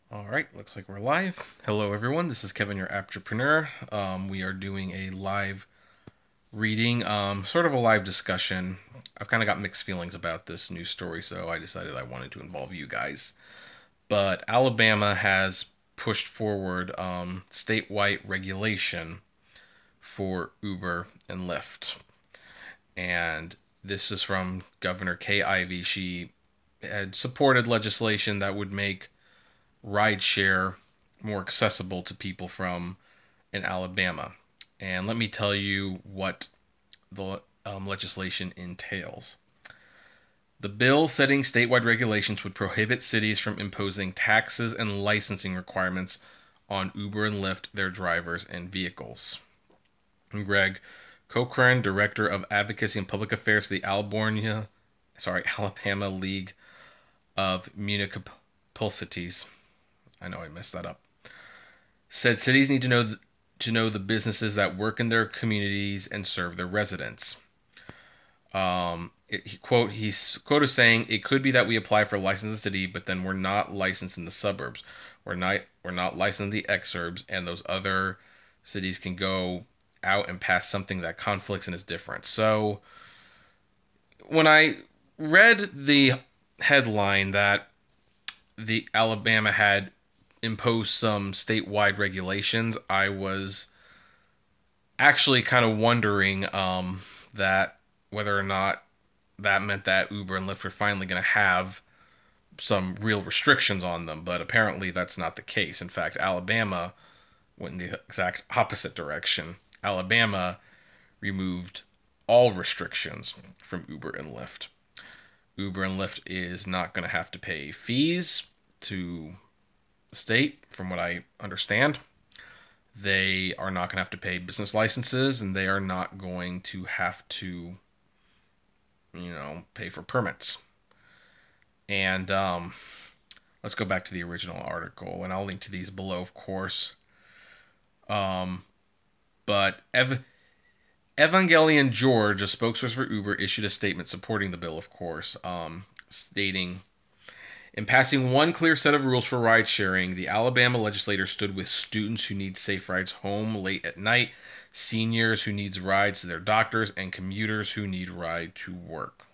All right, looks like we're live. Hello, everyone. This is Kevin, your entrepreneur. We are doing a live reading, sort of a live discussion. I've kind of got mixed feelings about this news story, so I decided I wanted to involve you guys. But Alabama has pushed forward statewide regulation for Uber and Lyft. And this is from Governor Kay Ivey. She had supported legislation that would make rideshare more accessible to people from in Alabama. And let me tell you what the legislation entails. The bill setting statewide regulations would prohibit cities from imposing taxes and licensing requirements on Uber and Lyft, their drivers, and vehicles. And Greg Cochran, Director of Advocacy and Public Affairs for the Alabama League of Municipalities, I know I messed that up, said cities need to know the businesses that work in their communities and serve their residents. He's quoted saying, "It could be that we apply for a license in the city, but then we're not licensed in the suburbs. We're not licensed in the exurbs, and those other cities can go out and pass something that conflicts and is different." So when I read the headline that the Alabama had imposed some statewide regulations, I was actually kind of wondering that whether or not that meant that Uber and Lyft were finally going to have some real restrictions on them, but apparently that's not the case. In fact, Alabama went in the exact opposite direction. Alabama removed all restrictions from Uber and Lyft. Uber and Lyft is not going to have to pay fees to the state, from what I understand. They are not going to have to pay business licenses, and they are not going to have to, pay for permits. And let's go back to the original article, and I'll link to these below, of course. But Evangelion George, a spokesperson for Uber, issued a statement supporting the bill, of course, stating, "In passing one clear set of rules for ride sharing, the Alabama legislature stood with students who need safe rides home late at night, seniors who need rides to their doctors, and commuters who need ride to work."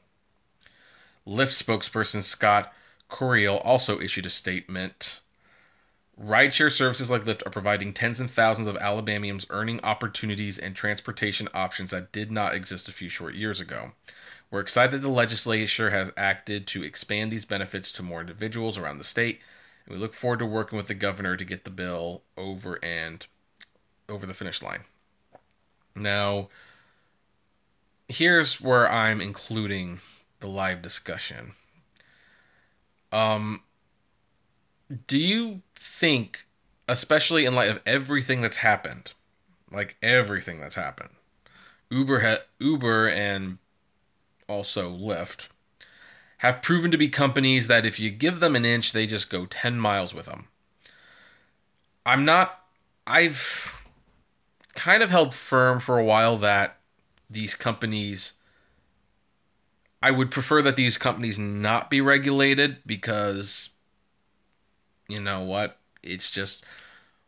Lyft spokesperson Scott Coriel also issued a statement. "Rideshare services like Lyft are providing tens and thousands of Alabamians earning opportunities and transportation options that did not exist a few short years ago. We're excited the legislature has acted to expand these benefits to more individuals around the state, and we look forward to working with the governor to get the bill over the finish line." Now, here's where I'm including the live discussion. Do you think, especially in light of everything that's happened, Uber and also Lyft have proven to be companies that if you give them an inch, they just go 10 miles with them. I've kind of held firm for a while that these companies, I would prefer that these companies not be regulated, because you know what? It's just,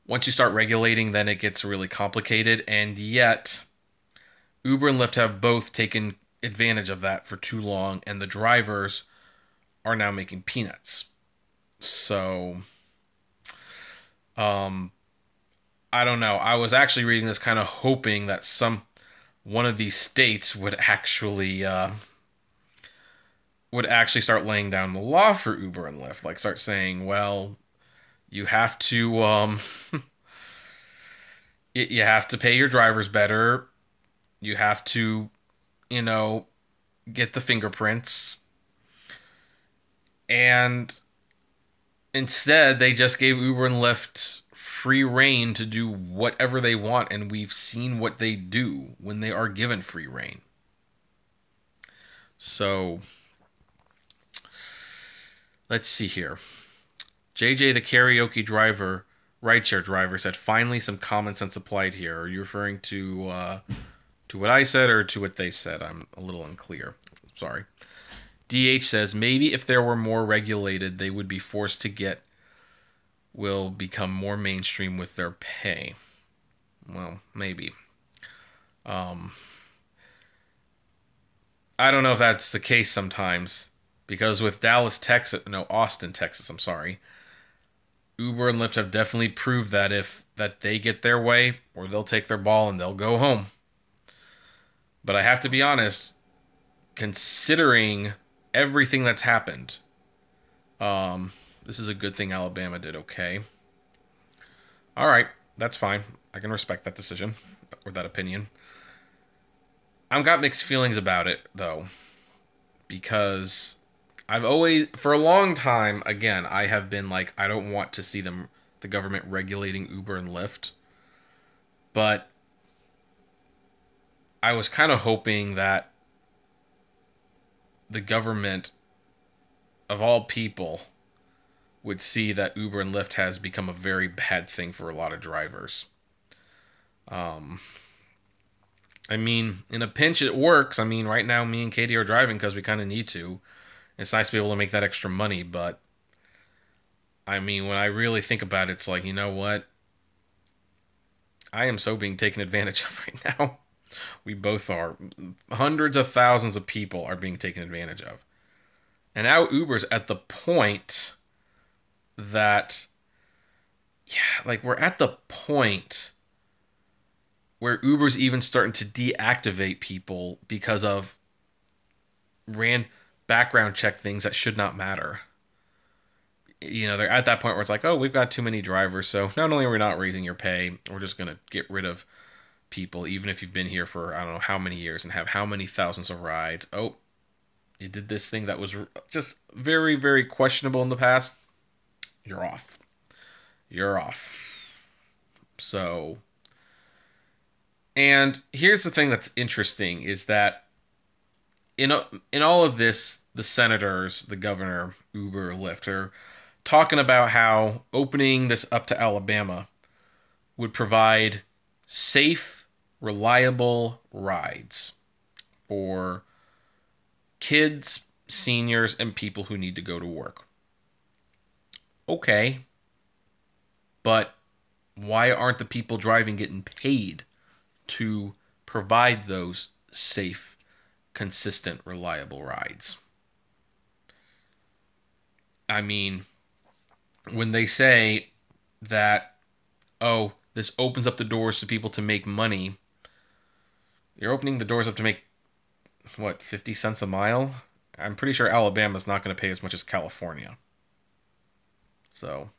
once you start regulating, then it gets really complicated. And yet, Uber and Lyft have both taken advantage of that for too long, and the drivers are now making peanuts. So, I don't know. I was actually reading this kind of hoping that one of these states would actually start laying down the law for Uber and Lyft, like start saying, well, you have to you have to pay your drivers better. You have to, get the fingerprints. And instead, they just gave Uber and Lyft free reign to do whatever they want, and we've seen what they do when they are given free reign. So, let's see here. JJ, the karaoke rideshare driver, said, "Finally, some common sense applied here." Are you referring to what I said or to what they said? I'm a little unclear. Sorry. DH says, "Maybe if there were more regulated, they would be forced to get will become more mainstream with their pay. Well, maybe. Um, I don't know if that's the case sometimes, because with Austin, Texas, I'm sorry, Uber and Lyft have definitely proved that they get their way, or they'll take their ball and they'll go home. But I have to be honest, considering everything that's happened, this is a good thing Alabama did okay. All right, that's fine. I can respect that decision or that opinion. I've got mixed feelings about it, though, because for a long time, again, I have been like, I don't want to see the government regulating Uber and Lyft. But I was kind of hoping that the government, of all people, would see that Uber and Lyft has become a very bad thing for a lot of drivers. I mean, in a pinch, it works. I mean, right now, me and Katie are driving because we kind of need to. It's nice to be able to make that extra money, but I mean, when I really think about it, it's like, you know what? I am so being taken advantage of right now. We both are. Hundreds of thousands of people are being taken advantage of. And now Uber's at the point that, yeah, like we're at the point where Uber's even starting to deactivate people because of background check things that should not matter. You know, they're at that point where it's like, oh, we've got too many drivers, so not only are we not raising your pay, we're just going to get rid of people, even if you've been here for I don't know how many years and have how many thousands of rides. Oh, you did this thing that was just very, very questionable in the past. You're off. You're off. So, and here's the thing that's interesting is that in all of this, the senators, the governor, Uber, Lyft are talking about how opening this up to Alabama would provide safe, reliable rides for kids, seniors, and people who need to go to work. Okay, but why aren't the people driving getting paid to provide those safe, consistent, reliable rides? I mean, when they say that, oh, this opens up the doors to people to make money, you're opening the doors up to make, what, 50 cents a mile? I'm pretty sure Alabama's not going to pay as much as California. So,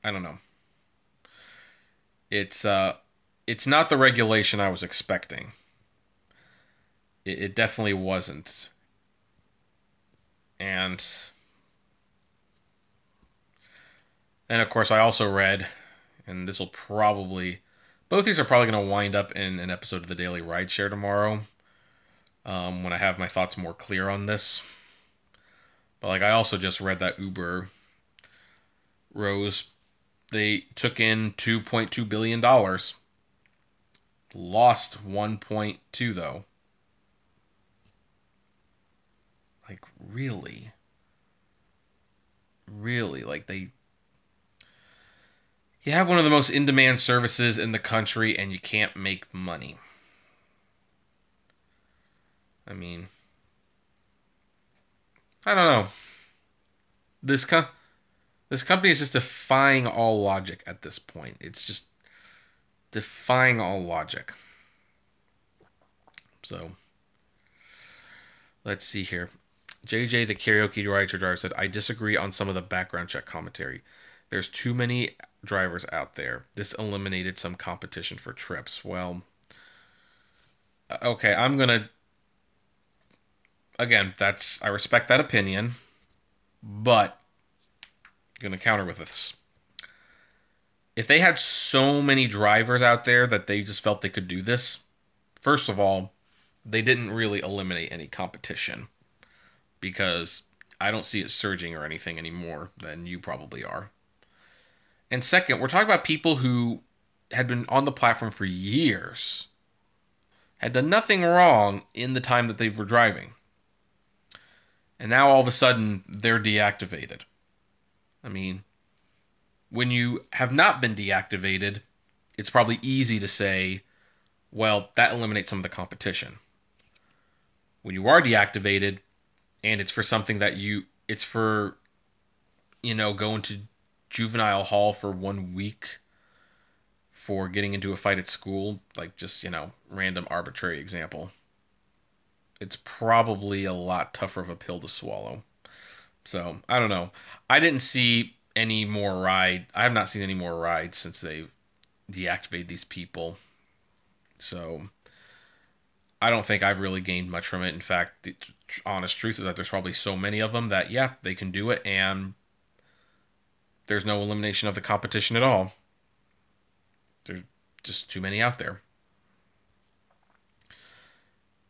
I don't know. It's not the regulation I was expecting. It definitely wasn't. And of course, I also read, and this will probably, both these are probably going to wind up in an episode of the Daily Rideshare tomorrow, when I have my thoughts more clear on this. But like, I also just read that Uber they took in $2.2 billion. Lost 1.2 though. Like, really? Really? Like, you have one of the most in-demand services in the country and you can't make money. I mean, I don't know. This company is just defying all logic at this point. It's just defying all logic. So, let's see here. JJ, the karaoke rideshare driver, said, I disagree on some of the background check commentary. There's too many drivers out there. This eliminated some competition for trips. Well, okay, again, I respect that opinion, but I'm going to counter with this. If they had so many drivers out there that they just felt they could do this, first of all, they didn't really eliminate any competition, because I don't see it surging or anything anymore than you probably are. And second, we're talking about people who had been on the platform for years, had done nothing wrong in the time that they were driving. And now all of a sudden, they're deactivated. I mean, when you have not been deactivated, it's probably easy to say, well, that eliminates some of the competition. When you are deactivated and it's for something that it's for, going to juvenile hall for 1 week for getting into a fight at school, like just, random arbitrary example, it's probably a lot tougher of a pill to swallow. So, I don't know. I didn't see any more ride. I have not seen any more rides since they deactivated these people. So, I don't think I've really gained much from it. In fact, the honest truth is that there's probably so many of them that, yeah, they can do it, and there's no elimination of the competition at all. There's just too many out there.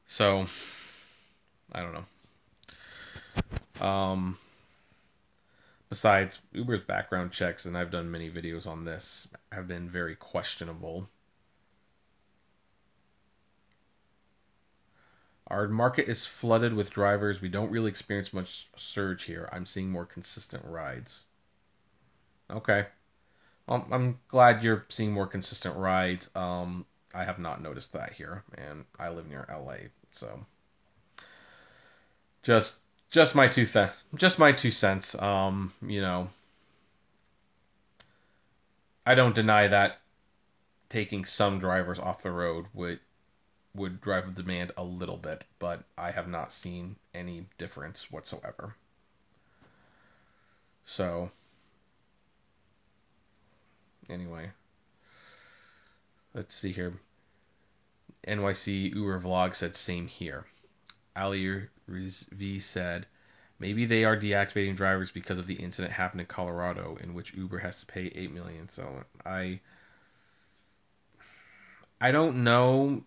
So, I don't know. Besides, Uber's background checks, and I've done many videos on this, have been very questionable. Our market is flooded with drivers. We don't really experience much surge here. I'm seeing more consistent rides. Okay. Well, I'm glad you're seeing more consistent rides. I have not noticed that here, and I live near LA, so just just my 2 cents. I don't deny that taking some drivers off the road would drive the demand a little bit, but I have not seen any difference whatsoever. So, anyway, let's see here. NYC Uber vlog said same here. Ali V said, maybe they are deactivating drivers because of the incident happened in Colorado in which Uber has to pay $8 million. So I don't know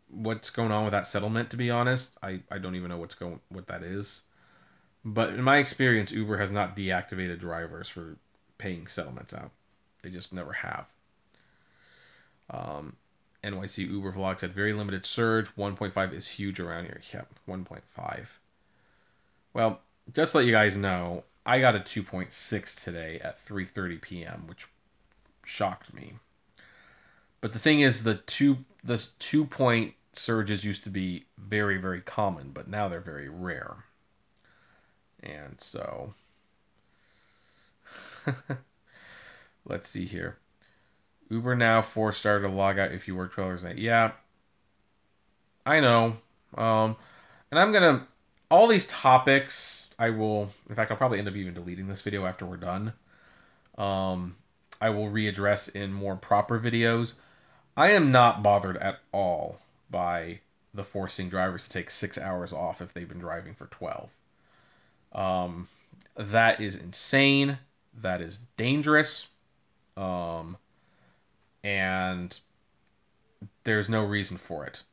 what's going on with that settlement, to be honest. I don't even know what that is. But in my experience, Uber has not deactivated drivers for paying settlements out. They just never have. NYC Uber vlog said very limited surge. 1.5 is huge around here. Yep, 1.5. Well, just to let you guys know, I got a 2.6 today at 3:30 p.m., which shocked me. But the thing is, this 2-point surges used to be very, very common, but now they're very rare. And so, let's see here. Uber now forced starter to log out if you work 12 hours a night. Yeah, I know. And I'm gonna all these topics. I will. In fact, I'll probably end up even deleting this video after we're done. I will readdress in more proper videos. I am not bothered at all by the forcing drivers to take 6 hours off if they've been driving for 12. That is insane. That is dangerous. And there's no reason for it.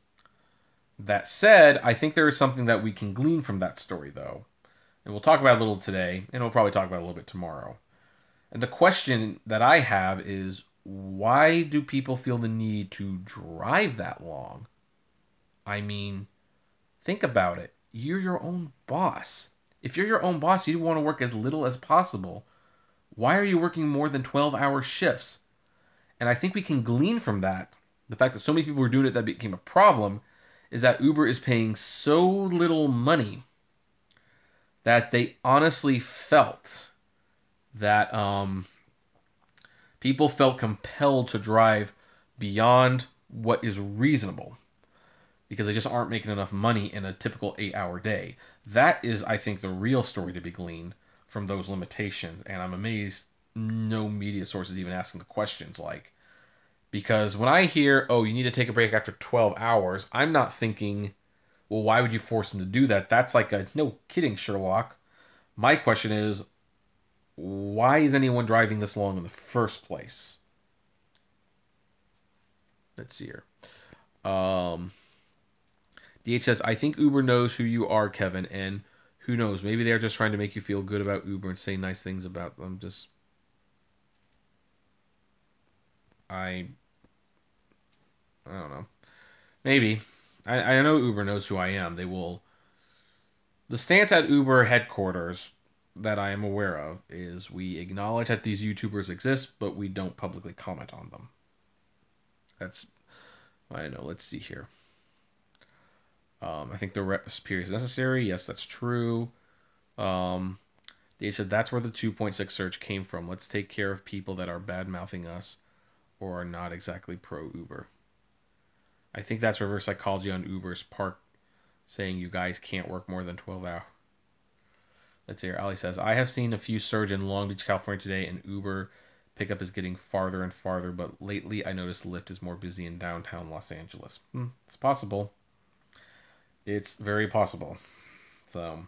That said, I think there is something that we can glean from that story, though. And we'll talk about it a little today, and we'll probably talk about it a little bit tomorrow. And the question that I have is, why do people feel the need to drive that long? I mean, think about it. You're your own boss. If you're your own boss, you want to work as little as possible. Why are you working more than 12-hour shifts? And I think we can glean from that, the fact that so many people were doing it that became a problem, is that Uber is paying so little money that they honestly felt that people felt compelled to drive beyond what is reasonable because they just aren't making enough money in a typical 8-hour day. That is, I think, the real story to be gleaned from those limitations. And I'm amazed no media sources even asking the questions, because when I hear, oh, you need to take a break after 12 hours, I'm not thinking, well, why would you force them to do that? That's like no kidding, Sherlock. My question is, why is anyone driving this long in the first place? Let's see here. DH says, I think Uber knows who you are, Kevin, and who knows, maybe they're just trying to make you feel good about Uber and say nice things about them. I don't know. Maybe. I know Uber knows who I am. They will. The stance at Uber headquarters, that I am aware of is we acknowledge that these YouTubers exist, but we don't publicly comment on them. That's, I know. Let's see here. I think the rest period is necessary. Yes, that's true. They said that's where the 2.6 surge came from. Let's take care of people that are bad mouthing us or are not exactly pro Uber. I think that's reverse psychology on Uber's part, saying you guys can't work more than 12 hours. Let's see here. Ali says, I have seen a few surge in Long Beach, California today, and Uber pickup is getting farther and farther, but lately I noticed Lyft is more busy in downtown Los Angeles. It's possible. It's very possible. So,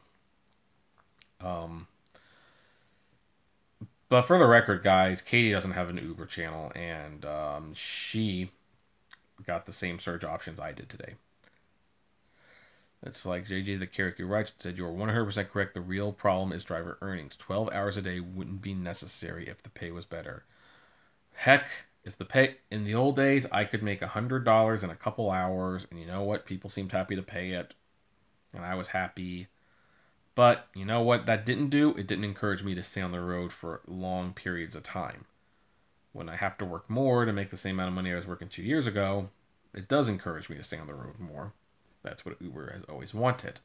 but for the record, guys, Katie doesn't have an Uber channel, and she got the same surge options I did today. It's like JJ the Character Right said, you're 100% correct. The real problem is driver earnings. 12 hours a day wouldn't be necessary if the pay was better. Heck, if the pay in the old days, I could make $100 in a couple hours, and you know what? People seemed happy to pay it, and I was happy. But you know what that didn't do? It didn't encourage me to stay on the road for long periods of time. When I have to work more to make the same amount of money I was working 2 years ago, it does encourage me to stay on the road more. That's what Uber has always wanted.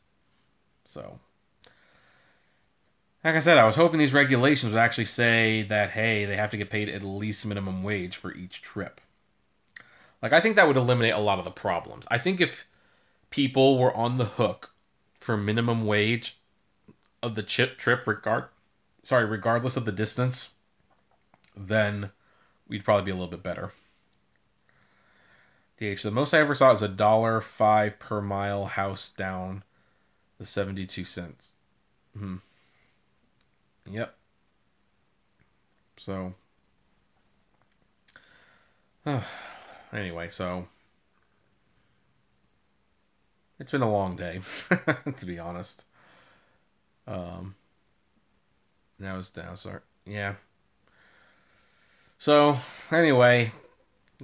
So, like I said, I was hoping these regulations would actually say that, hey, they have to get paid at least minimum wage for each trip. Like, I think that would eliminate a lot of the problems. I think if people were on the hook for minimum wage of the trip, regardless of the distance, then we'd probably be a little bit better. DH, the most I ever saw is $1.05 per mile house down the 72 cents. Yep. So, anyway, so it's been a long day, to be honest. Now it's down, sorry. Yeah. So, anyway,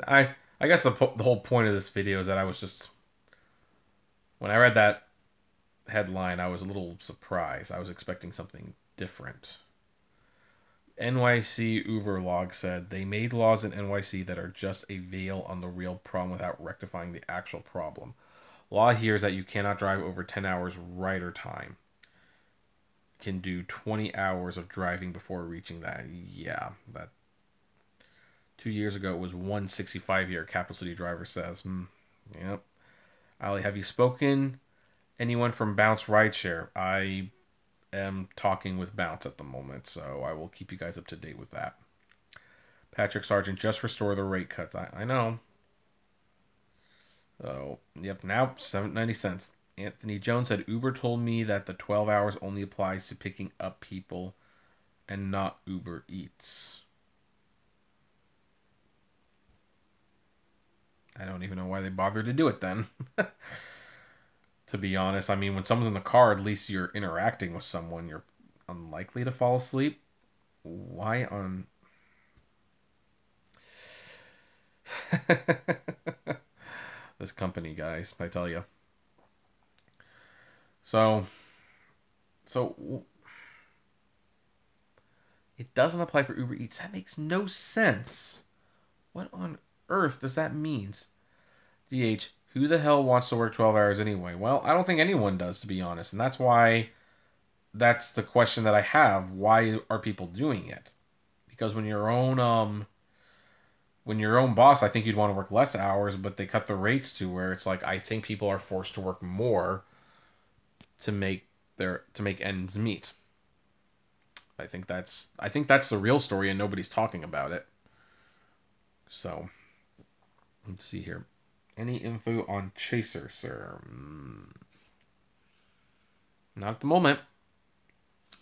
I guess the whole point of this video is that I was just, when I read that headline, I was a little surprised. I was expecting something different. NYC Uber log said, they made laws in NYC that are just a veil on the real problem without rectifying the actual problem. Law here is that you cannot drive over 10 hours rider time. You can do 20 hours of driving before reaching that. Yeah, that 2 years ago, it was 165 year, Capital City Driver says. Yep. Ali, have you spoken anyone from Bounce Rideshare? I am talking with Bounce at the moment, so I will keep you guys up to date with that. Patrick Sargent, just restore the rate cuts. I know. So, yep, now 7.90 cents. Anthony Jones said, Uber told me that the 12 hours only applies to picking up people and not Uber Eats. I don't even know why they bothered to do it then. To be honest, I mean, when someone's in the car, at least you're interacting with someone. You're unlikely to fall asleep. Why on... This company, guys, I tell you. So it doesn't apply for Uber Eats. That makes no sense. What on earth does that mean? DH, who the hell wants to work 12 hours anyway? Well, I don't think anyone does, to be honest. And that's why, that's the question that I have. Why are people doing it? Because when you're your own boss, I think you'd want to work less hours, but they cut the rates to where it's like, I think people are forced to work more to make ends meet. I think that's the real story, and nobody's talking about it. So, let's see here. Any info on Chaser, sir? Not at the moment.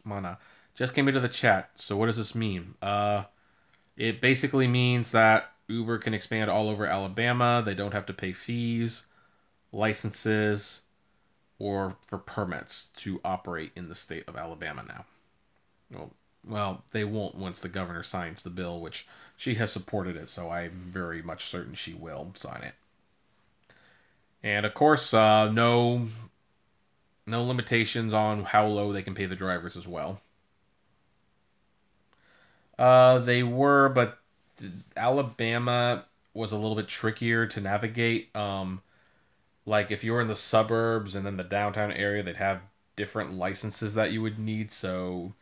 Mana just came into the chat. So what does this mean? It basically means that Uber can expand all over Alabama. They don't have to pay fees, licenses, or for permits to operate in the state of Alabama now. Well, they won't once the governor signs the bill, which she has supported it, so I'm very much certain she will sign it. And of course, no limitations on how low they can pay the drivers as well. They were, but Alabama was a little bit trickier to navigate. Like if you were in the suburbs and then the downtown area, they'd have different licenses that you would need. So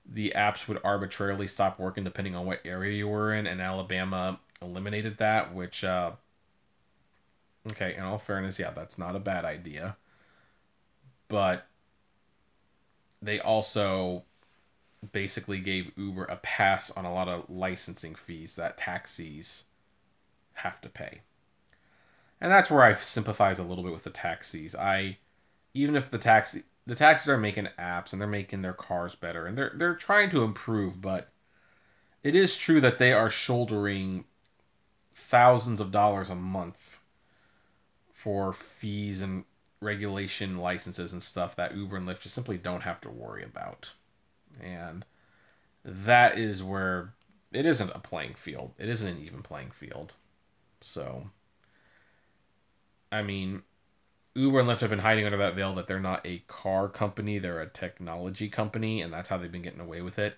the apps would arbitrarily stop working depending on what area you were in, and Alabama eliminated that, which, okay, in all fairness, yeah, that's not a bad idea. But they also basically gave Uber a pass on a lot of licensing fees that taxis have to pay. And that's where I sympathize a little bit with the taxis. Even if the taxis are making apps and they're making their cars better and they're trying to improve, but it is true that they are shouldering thousands of dollars a month for fees and regulation licenses and stuff that Uber and Lyft just simply don't have to worry about. And that is where it isn't a playing field. It isn't an even playing field. So, I mean, Uber and Lyft have been hiding under that veil that they're not a car company, they're a technology company, and that's how they've been getting away with it.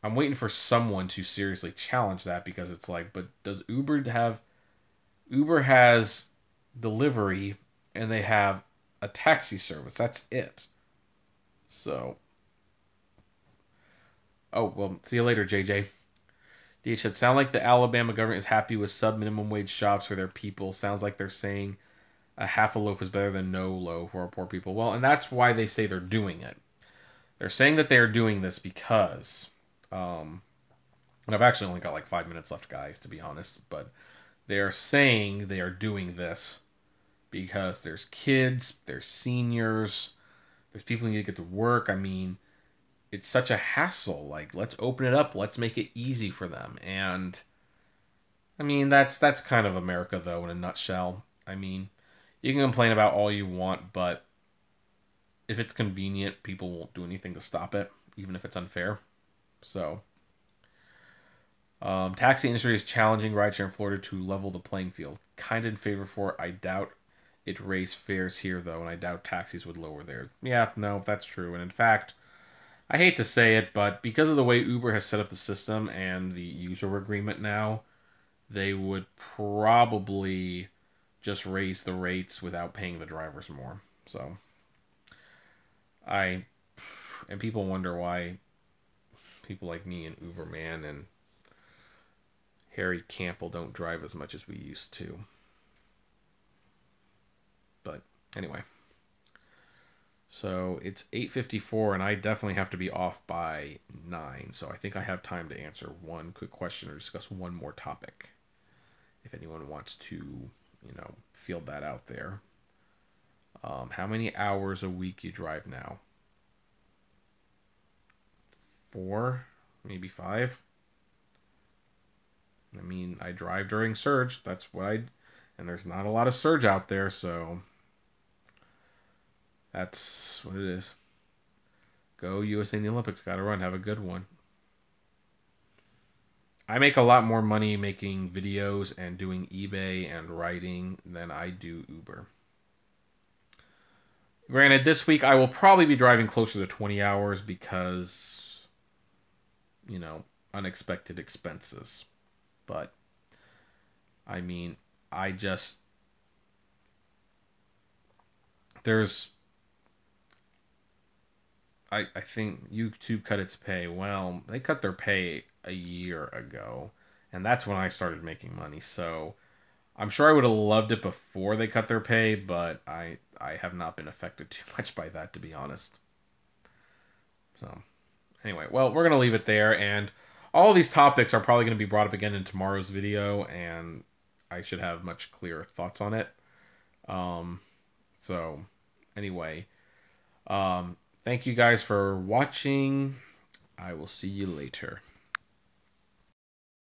I'm waiting for someone to seriously challenge that because it's like, but does Uber has delivery and they have a taxi service. That's it. So, oh, well, see you later, JJ. DH said, sound like the Alabama government is happy with sub-minimum wage jobs for their people. Sounds like they're saying a half a loaf is better than no loaf for our poor people. Well, and that's why they say they're doing it. They're saying that they are doing this because, and I've actually only got like 5 minutes left, guys, to be honest, but they are saying they are doing this because there's kids, there's seniors, there's people who need to get to work. I mean, it's such a hassle. Like, let's open it up. Let's make it easy for them. And I mean, that's kind of America, though, in a nutshell. I mean, you can complain about all you want, but if it's convenient, people won't do anything to stop it, even if it's unfair. So, taxi industry is challenging rideshare in Florida to level the playing field. Kind of in favor for it. I doubt it raised fares here, though, and I doubt taxis would lower theirs. Yeah, no, that's true. And in fact, I hate to say it, but because of the way Uber has set up the system and the user agreement now, they would probably just raise the rates without paying the drivers more. So, and people wonder why people like me and Uberman and Harry Campbell don't drive as much as we used to. But anyway. So it's 8:54 and I definitely have to be off by 9. So I think I have time to answer one quick question or discuss one more topic. If anyone wants to, field that out there. How many hours a week you drive now? 4, maybe 5. I mean, I drive during surge. That's what and there's not a lot of surge out there, so that's what it is. Go USA in the Olympics. Gotta run. Have a good one. I make a lot more money making videos and doing eBay and writing than I do Uber. Granted, this week I will probably be driving closer to 20 hours because, unexpected expenses. But, I mean, I think YouTube cut its pay. Well, they cut their pay a year ago, and that's when I started making money. So I'm sure I would have loved it before they cut their pay, but I have not been affected too much by that, to be honest. So anyway, well, we're going to leave it there, and all these topics are probably going to be brought up again in tomorrow's video, and I should have much clearer thoughts on it. So anyway, thank you guys for watching. I will see you later.